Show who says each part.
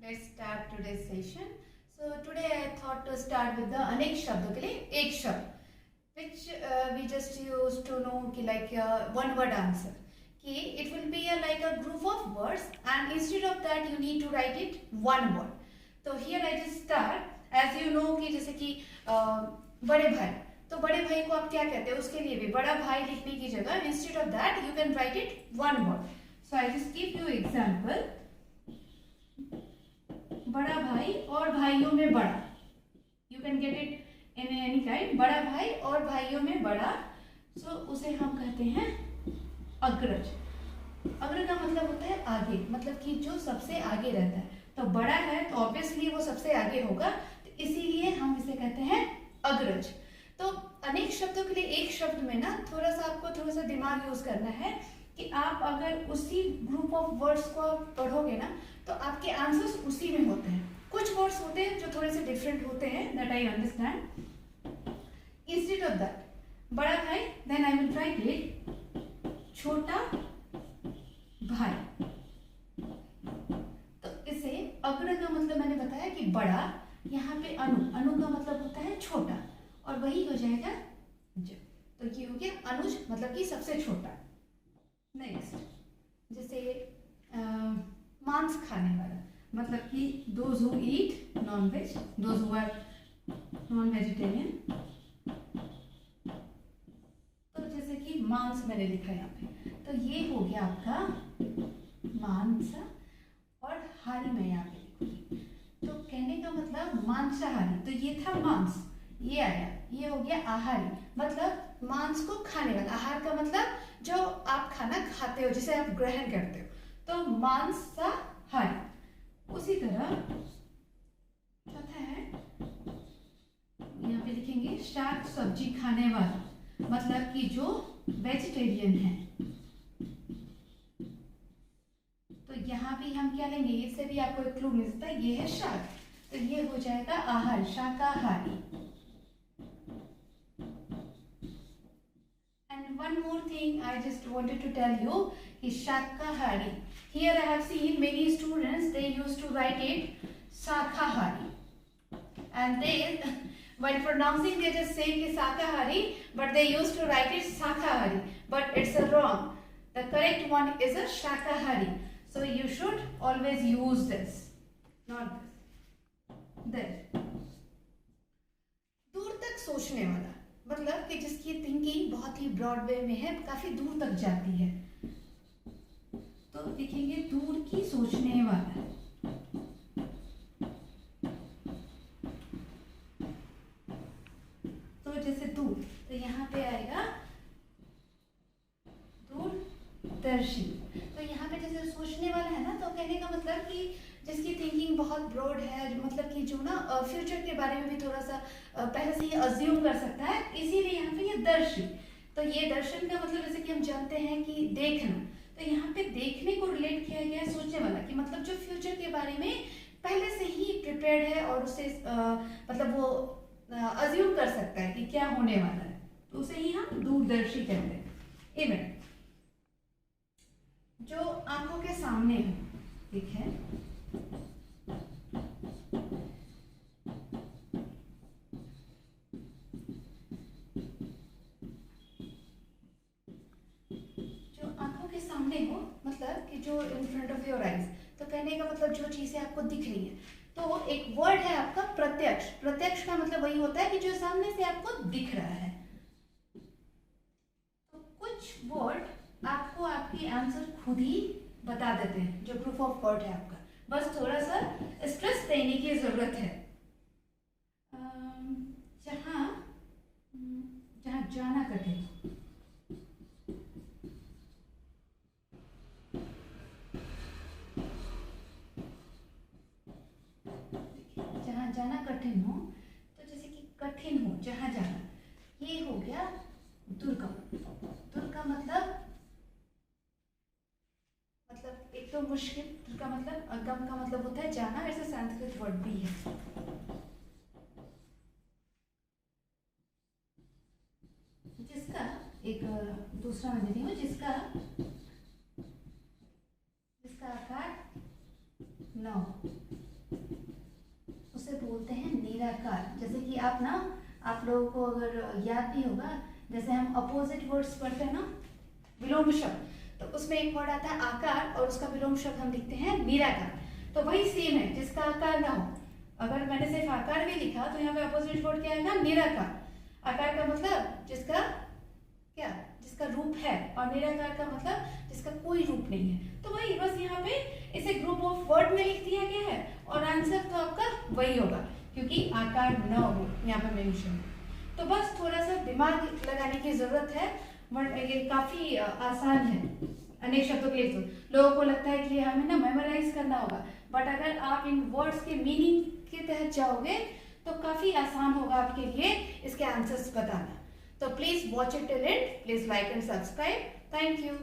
Speaker 1: Let's start today's session. So today I thought to start with the अनेक शब्दों के लिए एक शब्द which we just used to know कि like one word answer कि it will be like a group of words and instead of that you need to write it one word. तो here I just start as you know कि जैसे कि बड़े भाई, तो बड़े भाई को आप क्या कहते हैं, उसके लिए भी बड़ा भाई लिखने की जगह instead of that you can write it one word. So I just give you example. बड़ा भाई और भाइयों में बड़ा, you can get it in any kind, बड़ा भाई और भाइयों में बड़ा, सो उसे हम कहते हैं अग्रज. अग्र का मतलब होता है आगे, मतलब कि जो सबसे आगे रहता है. तो बड़ा है तो ऑब्वियसली वो सबसे आगे होगा, तो इसीलिए हम इसे कहते हैं अग्रज. तो अनेक शब्दों के लिए एक शब्द में ना आपको थोड़ा सा दिमाग यूज करना है कि आप अगर उसी ग्रुप ऑफ वर्ड्स को पढ़ोगे ना तो आपके आंसर्स उसी में होते हैं. कुछ वर्ड्स होते हैं जो थोड़े से डिफरेंट होते हैं, that I understand. Instead of that बड़ा भाई, then I will write it छोटा भाई. तो इसे अग्र का मतलब मैंने बताया कि बड़ा, यहाँ पे अनु, अनु का मतलब होता है छोटा और वही हो जाएगा ज. तो ये हो गया अनुज, मतलब कि सबसे छोटा. नेक्स्ट जैसे मांस खाने वाला, मतलब कि those who eat non veg, those who are non vegetarian. तो जैसे कि मांस मैंने लिखा यहाँ पे, तो ये हो गया आपका मांस और हारी मैं यहाँ पे लिखूंगी. तो कहने का मतलब मांसाहारी, तो ये था मांस, ये आया, ये हो गया आहारी, मतलब मांस को खाने वाला. आहार का मतलब जो आप खाना खाते हो, जिसे आप ग्रहण करते हो, तो मांसाहारी. उसी तरह चौथा है, यहाँ पे लिखेंगे शाक सब्जी खाने वाला, मतलब कि जो वेजिटेरियन है. तो यहाँ भी हम क्या लेंगे, इससे भी आपको एक क्लू मिल सकता है, ये है शाक, तो ये हो जाएगा आहार, शाकाहारी. And one more thing I just wanted to tell you is shakahari. Here I have seen many students, they used to write it sakahari, and they while pronouncing they just say ki sakahari, but they used to write it sakahari, but it's a wrong. The correct one is a shakahari. So you should always use this, not this. Then दूर तक सोचने वाला, मतलब कि जिसकी thinking बहुत ही broad way में है, काफी दूर तक जाती है. तो लिखेंगे दूर की सोचने वाला. तो जैसे दूर, तो यहाँ पे आएगा दूरदर्शी. तो यहाँ पे जैसे सोचने वाला है ना, तो कहने का मतलब कि जिसकी थिंकिंग बहुत ब्रॉड है, मतलब कि जो ना फ्यूचर के बारे में भी थोड़ा सा पहले से ही अज्यूम कर सकता है, इसीलिए यहाँ पे ये दर्शी. तो ये दर्शन का मतलब जैसे कि हम जानते हैं कि देखना, तो यहाँ पे देखने को रिलेट किया गया है सोचने वाला, कि मतलब जो फ्यूचर के बारे में पहले से ही प्रिपेयर्ड है और उसे मतलब वो अज्यूम कर सकता है कि क्या होने वाला है, तो उसे ही हम दूरदर्शी कहते हैं. इवन जो आंखों के सामने है, ठीक है, सामने हो, मतलब कि जो in front of your eyes. तो कहने का मतलब जो चीजें आपको दिख रही है. तो एक वर्ड है आपका प्रत्यक्ष. प्रत्यक्ष का मतलब वही होता है कि जो सामने से आपको दिख रहा है. तो कुछ वर्ड आपको आपकी आंसर खुद ही बता देते हैं, जो ग्रुप ऑफ वर्ड है आपका. बस थोड़ा सा स्ट्रेस देने की जरूरत है. जहां जहां जाना कठिन, जाना कठिन हो, तो जैसे कि कठिन हो जहां जाना, ये हो गया दुर्गम. दुर्गम मतलब एक तो मुश्किल, दुर्गम मतलब, गम का मतलब होता है जाना, ऐसे संस्कृत वर्ड भी है. जिसका एक दूसरा मैं देती हूँ, जिसका आकार 9, बोलते हैं निराकार। जैसे कि आप लोगों को अगर याद नहीं होगा, जैसे हम अपोजिट वर्ड्स पढ़ते हैं ना, विलोम शब्द, तो उसमें एक वर्ड आता है आकार और उसका विलोम शब्द हम लिखते हैं निराकार। तो वही सेम है, जिसका आकार ना हो। अगर मैंने सिर्फ आकार भी लिखा तो यहाँ पे अपोजिट वर्ड क्या आएगा, निराकार। आकार का मतलब जिसका क्या, जिसका रूप है, और निराकार का मतलब जिसका कोई रूप नहीं है। तो वही बस यहाँ पे इसे ग्रुप ऑफ वर्ड में लिख दिया गया है और आंसर तो आपका वही होगा, क्योंकि आकार न हो यहाँ पे मेंशन। तो बस थोड़ा सा दिमाग लगाने की जरूरत है, ये काफी आसान है। अनेक शब्दों के लिए तो लोगों को लगता है कि हमें ना मेमोराइज करना होगा, बट अगर आप इन वर्ड्स के मीनिंग के तहत जाओगे तो काफी आसान होगा आपके लिए इसके आंसर्स बताना। तो please watch it till and, please like and subscribe. Thank you.